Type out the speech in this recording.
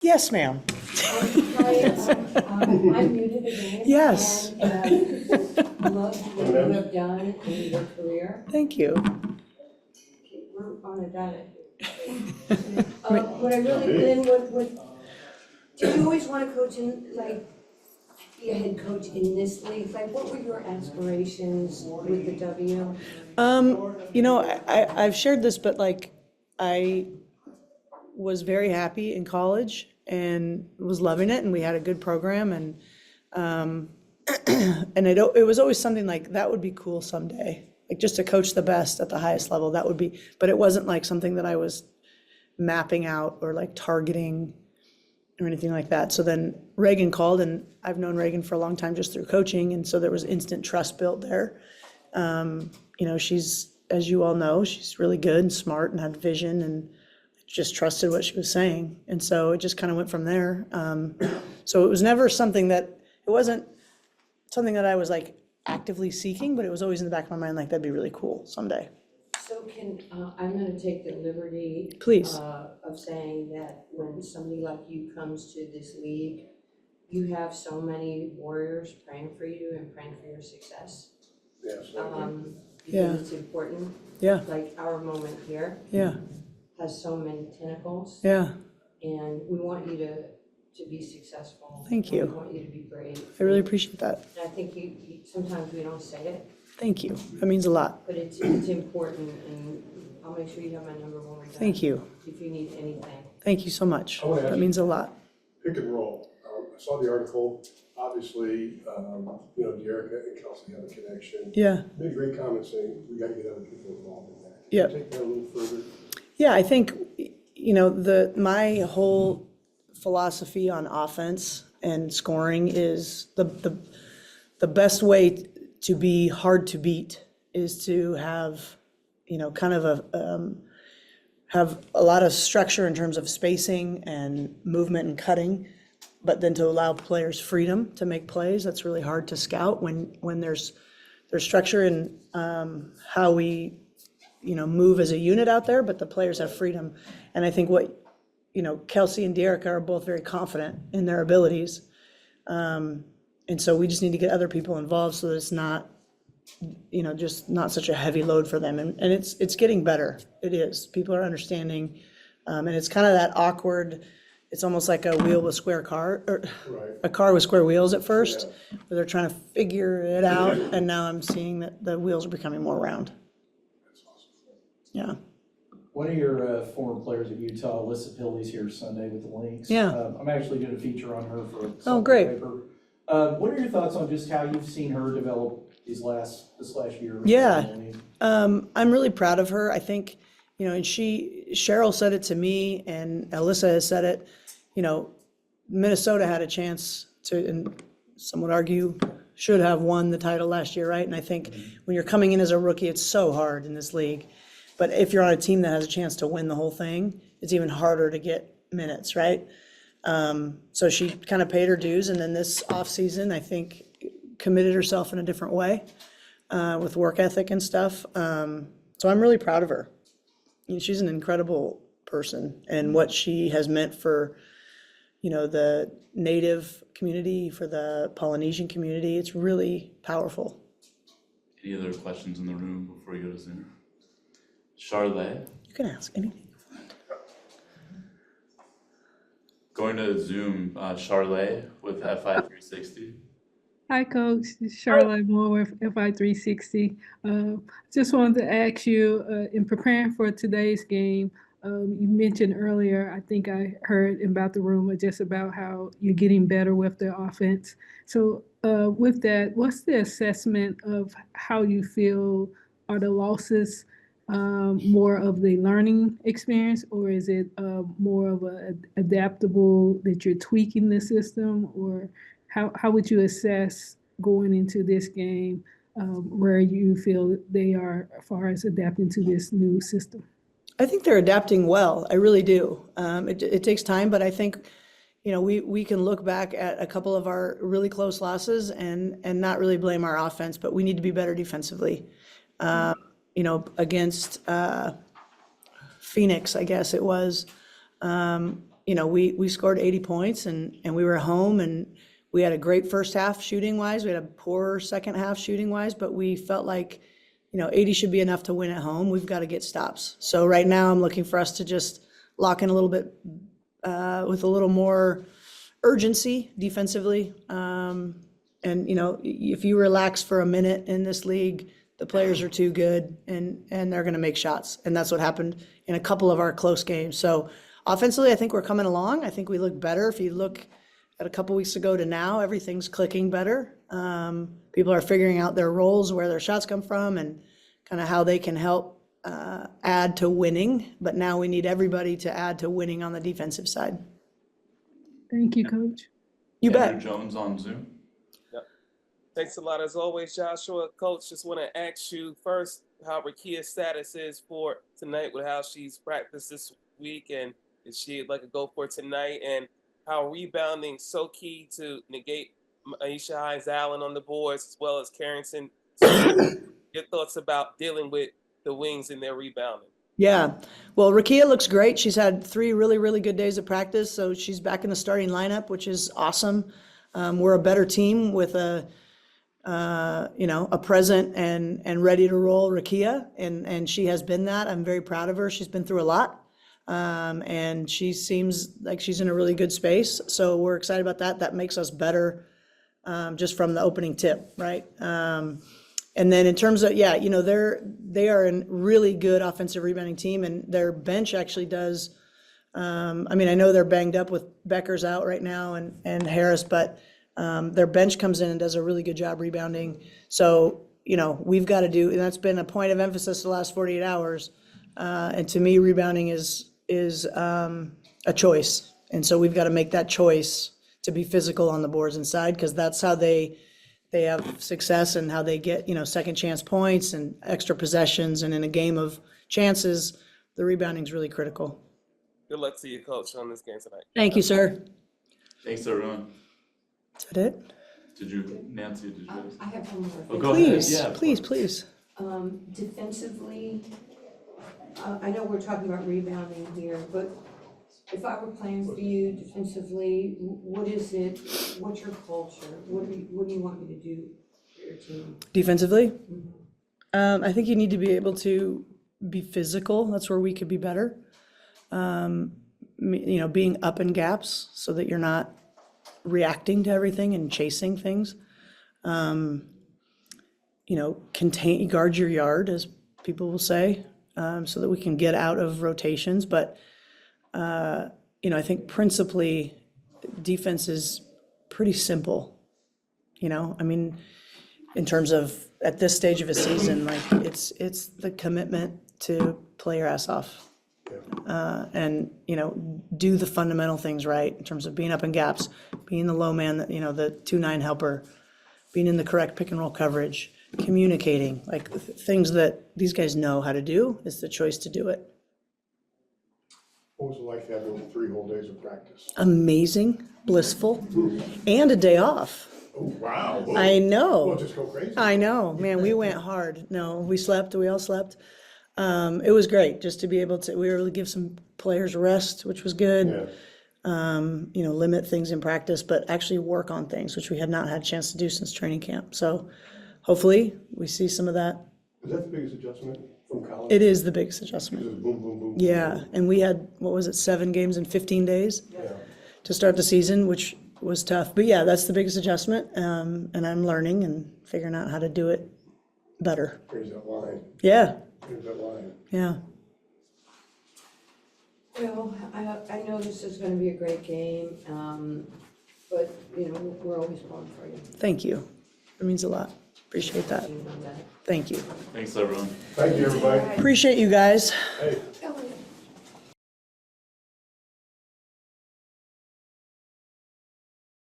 Yes, ma'am. Hi, I'm new to the game. Yes. And love what you have done in your career. Thank you. Okay, we're on a diet. What I really, Lynn, did you always want to coach in, like, be a head coach in this league? Like, what were your aspirations with the W? I've shared this, but like, I was very happy in college and was loving it, and we had a good program, and it was always something like that would be cool someday, like just to coach the best at the highest level. That would be, but it wasn't like something that I was mapping out or like targeting or anything like that. So then Reagan called, and I've known Reagan for a long time just through coaching, and so there was instant trust built there. She's, as you all know, she's really good and smart and had vision, and just trusted what she was saying. And so it just kind of went from there. So it was never something that, it wasn't something that I was like actively seeking, but it was always in the back of my mind, like, that'd be really cool someday. So I'm gonna take the liberty. Please. Of saying that when somebody like you comes to this league, you have so many warriors praying for you and praying for your success. Yes. Yeah. Because it's important. Yeah, Like our moment here yeah, has so many tentacles, yeah. and we want you to be successful. Thank you. We want you to be great. I really appreciate that. And I think you sometimes we don't say it, Thank you. That means a lot. but it's important, and I'll make sure you have my number when we're done. Thank you. If you need anything. Thank you so much. I wanna ask That you- means a lot. Pick and roll. I saw the article, obviously, Derek and Kelsey have a connection. Yeah. Made a great comment saying, we gotta get other people involved in that. Yeah. Can you take that a little further? Yeah, I think, my whole philosophy on offense and scoring is the best way to be hard to beat is to have, kind of have a lot of structure in terms of spacing and movement and cutting, but then to allow players freedom to make plays. That's really hard to scout when there's structure in how we move as a unit out there, but the players have freedom. And I think Kelsey and Derek are both very confident in their abilities. And so we just need to get other people involved so that it's not, just not such a heavy load for them. And it's getting better. It is. People are understanding. And it's kind of that awkward, it's almost like a wheel with square car, or Right. a car with square wheels at first, where they're trying to figure it out. And now I'm seeing that the wheels are becoming more round. That's awesome. Yeah. One of your former players at Utah, Alyssa Pilley's here Sunday with the Lynx. Yeah. I'm actually doing a feature on her for a Oh, great. paper. What are your thoughts on just how you've seen her develop this last year? Yeah. I'm really proud of her. I think, and Cheryl said it to me, and Alyssa has said it, Minnesota had a chance to, and some would argue, should have won the title last year, right? And I think when you're coming in as a rookie, it's so hard in this league. But if you're on a team that has a chance to win the whole thing, it's even harder to get minutes, right? So she kind of paid her dues, and then this offseason, I think, committed herself in a different way with work ethic and stuff. So I'm really proud of her. She's an incredible person, and what she has meant for, the Native community, for the Polynesian community, it's really powerful. Any other questions in the room before we go to Zoom? Charlotte? You can ask anything. Going to Zoom, Charlotte with FI360. Hi, Coach. It's Charlotte Moore with FI360. Just wanted to ask you, in preparing for today's game, you mentioned earlier, I think I heard about the rumor just about how you're getting better with the offense. So with that, what's the assessment of how you feel? Are the losses more of the learning experience, or is it more of a adaptable that you're tweaking the system, or how would you assess going into this game where you feel they are as far as adapting to this new system? I think they're adapting well. I really do. It takes time, but I think, we can look back at a couple of our really close losses and not really blame our offense, but we need to be better defensively. Against Phoenix, I guess it was, you know, we scored 80 points and we were home, and we had a great first half shooting wise. We had a poor second half shooting wise, but we felt like, you know, 80 should be enough to win at home. We've got to get stops. So right now I'm looking for us to just lock in a little bit with a little more urgency defensively. And, you know, if you relax for a minute in this league, the players are too good and they're going to make shots. And that's what happened in a couple of our close games. So offensively, I think we're coming along. I think we look better. If you look at a couple weeks ago to now, everything's clicking better. People are figuring out their roles, where their shots come from, and kind of how they can help add to winning. But now we need everybody to add to winning on the defensive side. Thank you, Coach. You Andrew bet. Jones on Zoom. Thanks a lot as always, Joshua. Coach, just want to ask you first how Rakia's status is for tonight with how she's practiced this week, and is she like a go for tonight, and how rebounding so key to negate Aisha Hines-Allen on the boards as well as Carrington. Your thoughts about dealing with the wings and their rebounding? Yeah. Well, Rakia looks great. She's had 3 really, really good days of practice. So she's back in the starting lineup, which is awesome. We're a better team with a present and ready to roll Rakia. And she has been that. I'm very proud of her. She's been through a lot. And she seems like she's in a really good space. So we're excited about that. That makes us better just from the opening tip, right? And then in terms of, they are a really good offensive rebounding team, and their bench actually does, I know they're banged up with Becker's out right now and Harris, but their bench comes in and does a really good job rebounding. So, we've got to do, and that's been a point of emphasis the last 48 hours. And to me, rebounding is a choice. And so we've got to make that choice to be physical on the boards inside, because that's how they have success and how they get, second chance points and extra possessions. And in a game of chances, the rebounding is really critical. Good luck to you, Coach, on this game tonight. Thank you, sir. Thanks, everyone. Is that it? Nancy, did you? I have one more Oh, thing. go ahead. Please, Yeah, of please, course. please. Defensively, I know we're talking about rebounding here, but if I were playing for you defensively, what is it? What's your culture? What do you want me to do for your team? Defensively, I think you need to be able to be physical. That's where we could be better. Being up in gaps so that you're not reacting to everything and chasing things. Guard your yard, as people will say, so that we can get out of rotations. But, I think principally defense is pretty simple, in terms of at this stage of a season, like it's the commitment to play your ass off. And do the fundamental things right in terms of being up in gaps, being the low man, the 2-9 helper, being in the correct pick and roll coverage, communicating, like things that these guys know how to do. It's the choice to do it. What was it like having 3 whole days of practice? Amazing, blissful, and a day off. Oh, wow. Whoa. I know. Well, just go crazy. I know, man, we went hard. No, we all slept. It was great just to be able to, we were able to give some players rest, which was good. Yeah. Limit things in practice, but actually work on things, which we had not had a chance to do since training camp. So hopefully we see some of that. Is that the biggest adjustment from college? It is the biggest adjustment. Just boom, boom, boom. Yeah, and we had, 7 games in 15 days Yeah. to start the season, which was tough. But yeah, that's the biggest adjustment, and I'm learning and figuring out how to do it better. Here's that line. Yeah, Here's that line. yeah. Well, I know this is gonna be a great game, but, we're always pulling for you. Thank you. It means a lot. Appreciate that. You know that. Thank you. Thanks, everyone. Thank you, everybody. Appreciate you guys. Hey, Oh,